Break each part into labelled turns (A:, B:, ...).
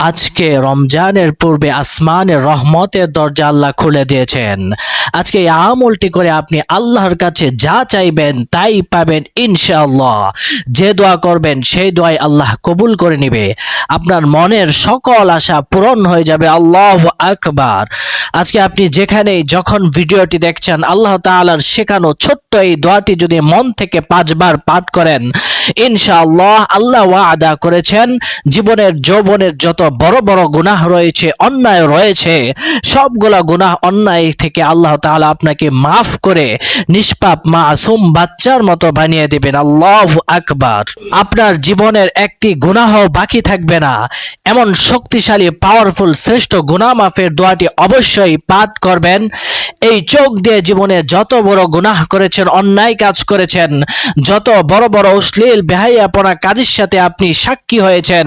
A: আজকে রমজানের পূর্বে আসমানের রহমতের দরজা আল্লাহ খুলে দিয়েছেন। আজকে এই আমলটি করে আপনি আল্লাহর কাছে যা চাইবেন তাই পাবেন ইনশাআল্লাহ। যে দোয়া করবেন সেই দোয়াই আল্লাহ কবুল করে নেবে। আপনার মনের সকল আশা পূরণ হয়ে যাবে। আল্লাহু আকবার। আজকে আপনি যেখানেই যখন ভিডিওটি দেখছেন, আল্লাহ তাআলার শেখানো ছোট্ট এই দোয়াটি যদি মন থেকে 5 বার পাঠ করেন, ইনশাআল্লাহ আল্লাহ ওয়াদা করেছেন জীবনের যৌবনের যত বড় বড় গুনাহ রয়েছে, অন্যায় রয়েছে, সবগুলা গুনাহ অন্যায় থেকে আল্লাহ তাআলা আপনাকে মাফ করে নিষ্পাপ মাসুম বাচ্চার মতো বানিয়ে দিবেন। আল্লাহু আকবার। আপনার জীবনের একটি গুনাহ বাকি থাকবে না। এমন শক্তিশালী পাওয়ারফুল শ্রেষ্ঠ গুনাহ মাফের দোয়াটি অবশ্যই পাঠ করবেন। এই চোখ দিয়ে জীবনে যত বড় গুনাহ করেছেন, অন্যায় কাজ করেছেন, যত বড় বড় অশ্লীল বেহায়াপনা কাজের সাথে আপনি সাক্ষী হয়েছেন,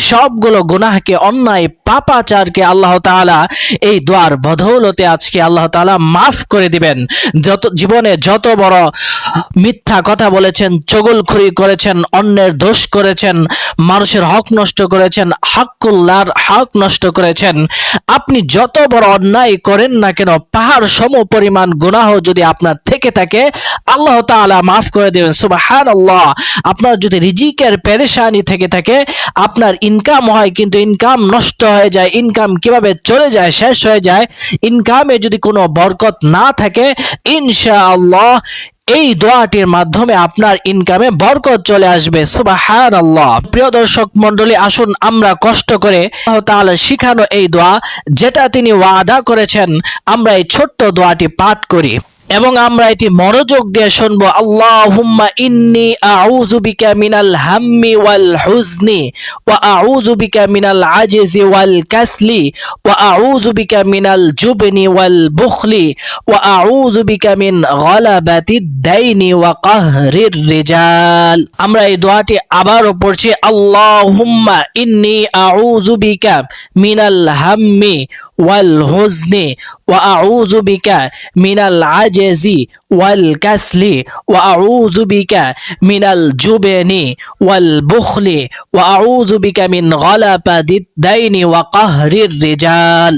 A: সবগুলো গুনাহকে, অন্যায় পাপাচারকে আল্লাহ তাআলা এই দোয়ার বদৌলতে আজকে আল্লাহ তাআলা মাফ করে দিবেন। যত জীবনে যত বড় মিথ্যা কথা বলেছেন, চগলখড়ি করেছেন, অন্যের দোষ করেছেন, মানুষের হক নষ্ট করেছেন, হকুল্লাহর হক নষ্ট করেছেন, আপনি যত বড় অন্যায় করেন না কেন, পাহাড় সম পরিমাণ গুনাহ যদি আপনার থেকে থাকে, আল্লাহ তাআলা মাফ করে দেবেন। সুবহানাল্লাহ। আপনার যদি রিজিকের পেরেশানি থেকে থাকে, আপনার ইনকাম হয় কিন্তু ইনকাম নষ্ট হয়ে যায়, ইনকাম কিভাবে চলে যায়, শেষ হয়ে যায়, ইনকামে যদি কোনো বরকত না থাকে, ইনশাআল্লাহ এই দোয়াটির মাধ্যমে আপনার ইনকামে বরকত চলে আসবে। সুবহানাল্লাহ। প্রিয় দর্শক মণ্ডলী, আসুন আমরা কষ্ট করে আল্লাহ তাআলার শিখানো এই দোয়া, যেটা তিনি ওয়াদা করেছেন, আমরা এই ছোট্ট দোয়াটি পাঠ করি এবং আমরা এটি মনোযোগ দিয়ে শুনবো। আল্লাহুম্মা ইন্নী আউযু বিকা মিনাল হাম্মি ওয়াল হুজনি ওয়া আউযু বিকা মিনাল আজজি ওয়াল কাসলি ওয়া আউযু বিকা মিনাল জুবনি ওয়াল বুখলি ওয়া আউযু বিকা মিন গালাবাতিদ দাইনি ওয়া কাহরির রিজাল। আমরা এই দোয়াটি আবারও পড়ছি। আল্লাহুম্মা ইন্নী আউযু বিকা মিনাল হাম্মি ওয়াল হুজনি ওয়া আউযু বিকা মিনাল আজজি ওয়াল কাসলি ওয়া আউযু বিকা মিনাল জুবনি ওয়াল বুখলি ওয়া আউযু বিকা মিন গালাবাতিদ দাইনি ওয়া কাহরির রিজাল।